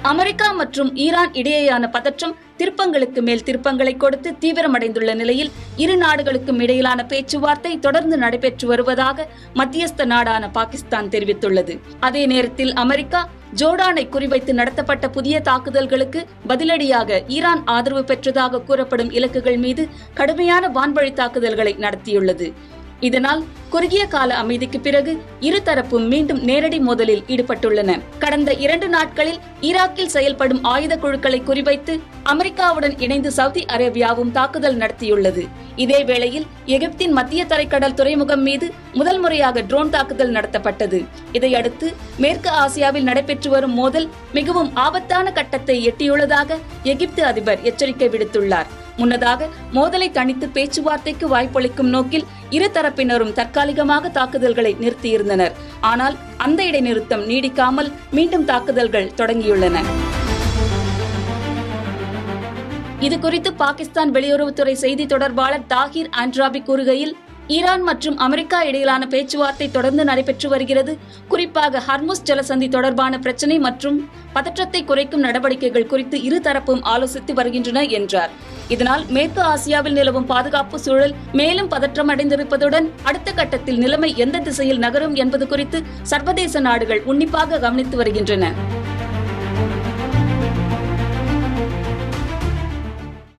America மற்றும் Iran இடையேயான பதற்றம் திருப்பங்களுக்கு மேல் திருப்பங்களை கொடுத்து தீவிரமடைந்துள்ள நிலையில் இரு நாடுகளுக்கும் இடையிலான பேச்சுவார்த்தை தொடர்ந்து நடைபெற்று வருவதாக மத்தியஸ்த நாடான பாகிஸ்தான் தெரிவித்துள்ளது. அதே நேரத்தில் அமெரிக்கா ஜோர்டானை குறிவைத்து நடத்தப்பட்ட புதிய தாக்குதல்களுக்கு பதிலடியாக ஈரான் ஆதரவு பெற்றதாக கூறப்படும் இலக்குகள் மீது கடுமையான வான்வழி தாக்குதல்களை நடத்தியுள்ளது. இதனால் குறுகிய கால அமைதிக்கு பிறகு இருதரப்பும் மீண்டும் நேரடி மோதலில் ஈடுபட்டுள்ளன. கடந்த 2 நாட்களில் ஈராக்கில் செயல்படும் ஆயுத குழுக்களை குறிவைத்து அமெரிக்காவுடன் இணைந்து சவுதி அரேபியாவும் தாக்குதல் நடத்தியுள்ளது. இதே வேளையில் எகிப்தின் மத்திய தரைக்கடல் துறைமுகம் மீது முதல் முறையாக ட்ரோன் தாக்குதல் நடத்தப்பட்டது. இதையடுத்து மேற்கு ஆசியாவில் நடைபெற்று வரும் மோதல் மிகவும் ஆபத்தான கட்டத்தை எட்டியுள்ளதாக எகிப்து அதிபர் எச்சரிக்கை விடுத்துள்ளார். முன்னதாக மோதலை தணித்து பேச்சுவார்த்தைக்கு வாய்ப்பளிக்கும் நோக்கில் இரு தரப்பினரும் தற்காலிகமாக தாக்குதல்களை நிறுத்தியிருந்தனர். ஆனால் அந்த இடைநிறுத்தம் நீடிக்காமல் மீண்டும் தாக்குதல்கள் தொடங்கியுள்ளன. இதுகுறித்து பாகிஸ்தான் வெளியுறவுத்துறை செய்தி தொடர்பாளர் தாஹிர் ஆண்ட்ராபி கூறுகையில், ஈரான் மற்றும் அமெரிக்கா இடையிலான பேச்சுவார்த்தை தொடர்ந்து நடைபெற்று வருகிறது. குறிப்பாக ஹர்முஸ் ஜலசந்தி தொடர்பான பிரச்சினை மற்றும் பதற்றத்தை குறைக்கும் நடவடிக்கைகள் குறித்து இரு தரப்பும் ஆலோசித்து வருகின்றன என்றார். இதனால் மேற்கு ஆசியாவில் நிலவும் பாதுகாப்பு சூழல் மேலும் பதற்றமடைந்திருப்பதுடன் அடுத்த கட்டத்தில் நிலைமை எந்த திசையில் நகரும் என்பது குறித்து சர்வதேச நாடுகள் உன்னிப்பாக கவனித்து வருகின்றன.